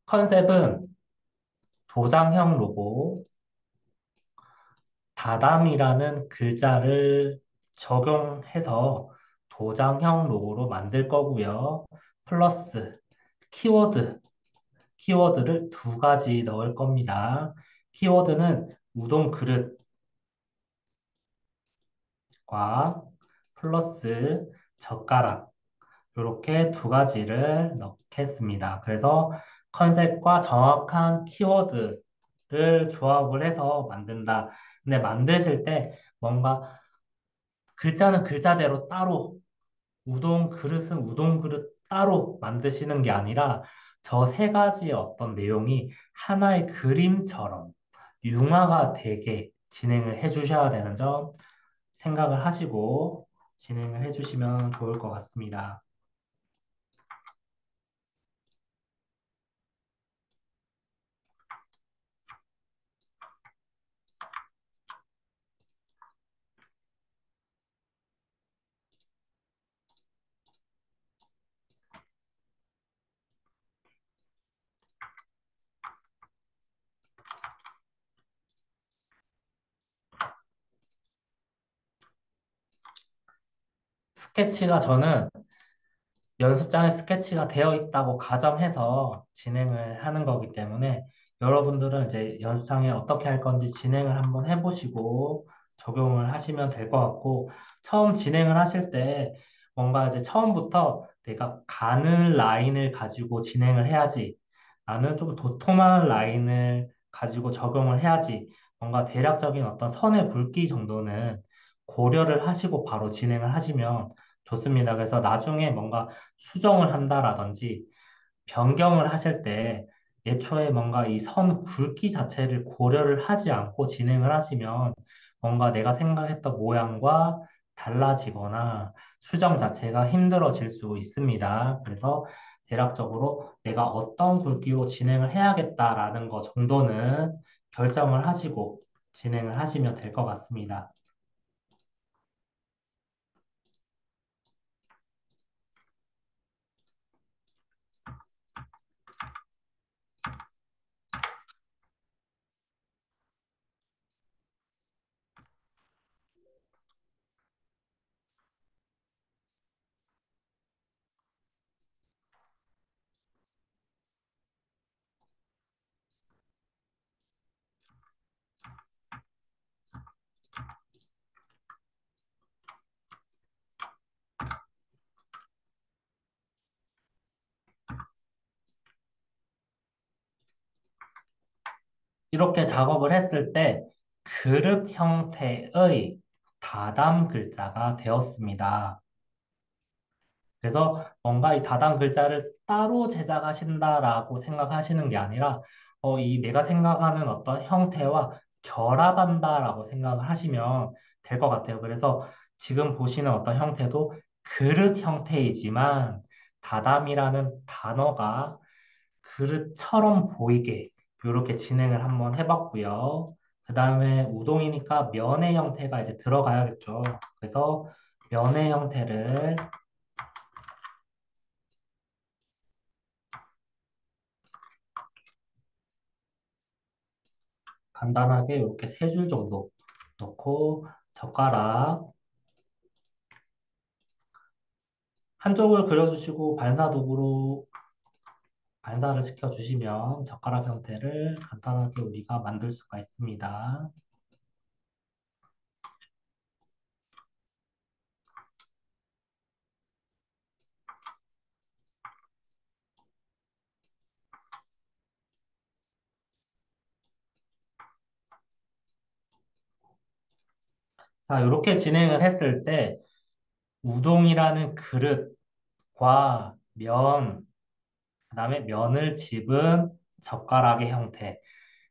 컨셉은 도장형 로고, 다담이라는 글자를 적용해서 도장형 로고로 만들 거고요. 플러스 키워드, 키워드를 두 가지 넣을 겁니다. 키워드는 우동 그릇과 플러스 젓가락, 이렇게 두 가지를 넣겠습니다. 그래서 컨셉과 정확한 키워드를 조합을 해서 만든다. 근데 만드실 때 뭔가 글자는 글자대로 따로, 우동 그릇은 우동 그릇 따로 만드시는 게 아니라 저 세 가지의 어떤 내용이 하나의 그림처럼 융화가 되게 진행을 해 주셔야 되는 점 생각을 하시고 진행을 해 주시면 좋을 것 같습니다. 스케치가 저는 연습장에 스케치가 되어 있다고 가정해서 진행을 하는 거기 때문에 여러분들은 이제 연습장에 어떻게 할 건지 진행을 한번 해보시고 적용을 하시면 될 것 같고 처음 진행을 하실 때 뭔가 이제 처음부터 내가 가는 라인을 가지고 진행을 해야지 나는 좀 도톰한 라인을 가지고 적용을 해야지 뭔가 대략적인 어떤 선의 굵기 정도는 고려를 하시고 바로 진행을 하시면 좋습니다. 그래서 나중에 뭔가 수정을 한다라든지 변경을 하실 때 예초에 뭔가 이 선 굵기 자체를 고려를 하지 않고 진행을 하시면 뭔가 내가 생각했던 모양과 달라지거나 수정 자체가 힘들어질 수 있습니다. 그래서 대략적으로 내가 어떤 굵기로 진행을 해야겠다라는 거 정도는 결정을 하시고 진행을 하시면 될 것 같습니다. 이렇게 작업을 했을 때 그릇 형태의 다담 글자가 되었습니다. 그래서 뭔가 이 다담 글자를 따로 제작하신다라고 생각하시는 게 아니라 이 내가 생각하는 어떤 형태와 결합한다라고 생각을 하시면 될 것 같아요. 그래서 지금 보시는 어떤 형태도 그릇 형태이지만 다담이라는 단어가 그릇처럼 보이게 이렇게 진행을 한번 해봤고요. 그 다음에 우동이니까 면의 형태가 이제 들어가야겠죠. 그래서 면의 형태를 간단하게 이렇게 세 줄 정도 넣고 젓가락 한쪽을 그려주시고 반사도구로 반사를 시켜주시면 젓가락 형태를 간단하게 우리가 만들 수가 있습니다. 자, 이렇게 진행을 했을 때 우동이라는 그릇과 면, 그 다음에 면을 집은 젓가락의 형태,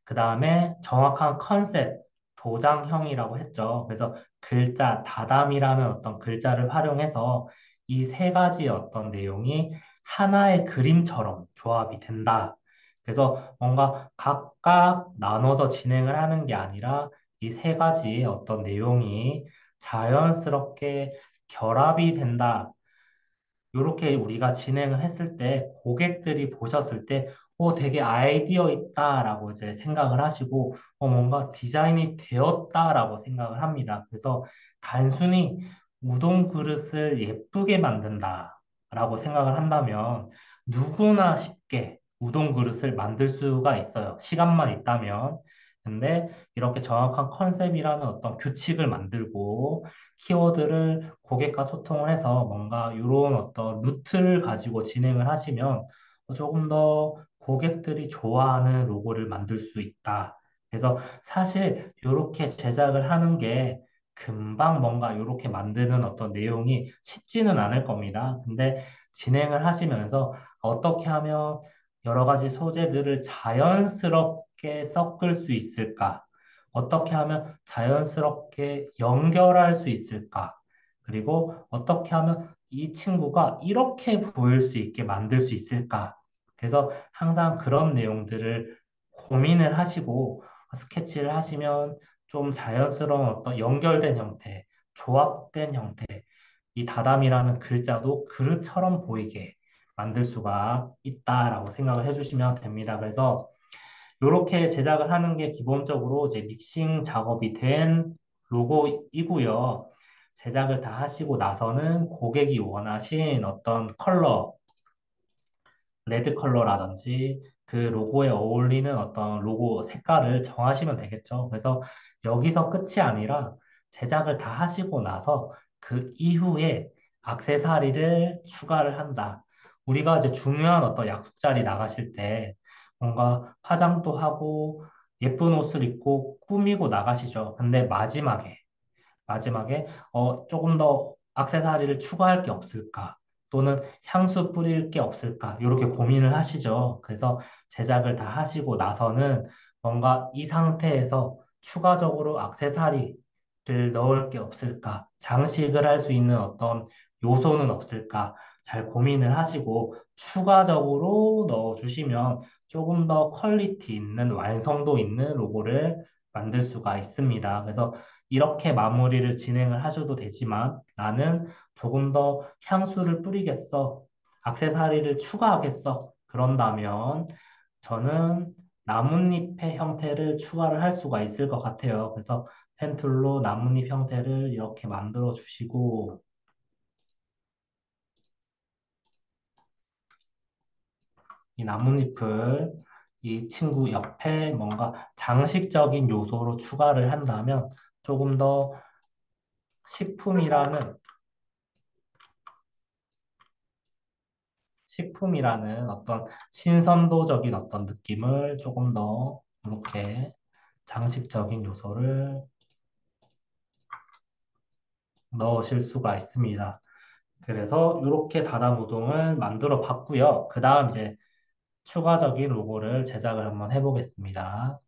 그 다음에 정확한 컨셉, 도장형이라고 했죠. 그래서 글자, 다담이라는 어떤 글자를 활용해서 이 세 가지 어떤 내용이 하나의 그림처럼 조합이 된다. 그래서 뭔가 각각 나눠서 진행을 하는 게 아니라 이 세 가지의 어떤 내용이 자연스럽게 결합이 된다. 이렇게 우리가 진행을 했을 때 고객들이 보셨을 때, 되게 아이디어 있다라고 이제 생각을 하시고, 뭔가 디자인이 되었다라고 생각을 합니다. 그래서 단순히 우동 그릇을 예쁘게 만든다라고 생각을 한다면 누구나 쉽게 우동 그릇을 만들 수가 있어요. 시간만 있다면. 근데 이렇게 정확한 컨셉이라는 어떤 규칙을 만들고 키워드를 고객과 소통을 해서 뭔가 이런 어떤 루트를 가지고 진행을 하시면 조금 더 고객들이 좋아하는 로고를 만들 수 있다. 그래서 사실 이렇게 제작을 하는 게 금방 뭔가 이렇게 만드는 어떤 내용이 쉽지는 않을 겁니다. 근데 진행을 하시면서 어떻게 하면 여러 가지 소재들을 자연스럽게 섞을 수 있을까? 어떻게 하면 자연스럽게 연결할 수 있을까? 그리고 어떻게 하면 이 친구가 이렇게 보일 수 있게 만들 수 있을까? 그래서 항상 그런 내용들을 고민을 하시고 스케치를 하시면 좀 자연스러운 어떤 연결된 형태, 조합된 형태, 이 다담이라는 글자도 그릇처럼 보이게 만들 수가 있다라고 생각을 해주시면 됩니다. 그래서 이렇게 제작을 하는 게 기본적으로 이제 믹싱 작업이 된 로고이고요. 제작을 다 하시고 나서는 고객이 원하신 어떤 컬러, 레드 컬러라든지 그 로고에 어울리는 어떤 로고 색깔을 정하시면 되겠죠. 그래서 여기서 끝이 아니라 제작을 다 하시고 나서 그 이후에 액세서리를 추가를 한다. 우리가 이제 중요한 어떤 약속 자리 나가실 때 뭔가 화장도 하고 예쁜 옷을 입고 꾸미고 나가시죠. 근데 마지막에 조금 더 액세서리를 추가할 게 없을까? 또는 향수 뿌릴 게 없을까? 이렇게 고민을 하시죠. 그래서 제작을 다 하시고 나서는 뭔가 이 상태에서 추가적으로 액세서리를 넣을 게 없을까? 장식을 할 수 있는 어떤 요소는 없을까? 잘 고민을 하시고 추가적으로 넣어주시면 조금 더 퀄리티 있는 완성도 있는 로고를 만들 수가 있습니다. 그래서 이렇게 마무리를 진행을 하셔도 되지만 나는 조금 더 향수를 뿌리겠어. 액세서리를 추가하겠어. 그런다면 저는 나뭇잎의 형태를 추가를 할 수가 있을 것 같아요. 그래서 펜툴로 나뭇잎 형태를 이렇게 만들어 주시고 이 나뭇잎을 이 친구 옆에 뭔가 장식적인 요소로 추가를 한다면 조금 더 식품이라는 식품이라는 어떤 신선도적인 어떤 느낌을 조금 더 이렇게 장식적인 요소를 넣으실 수가 있습니다. 그래서 이렇게 다다무동을 만들어 봤고요. 그 다음 이제 추가적인 로고를 제작을 한번 해보겠습니다.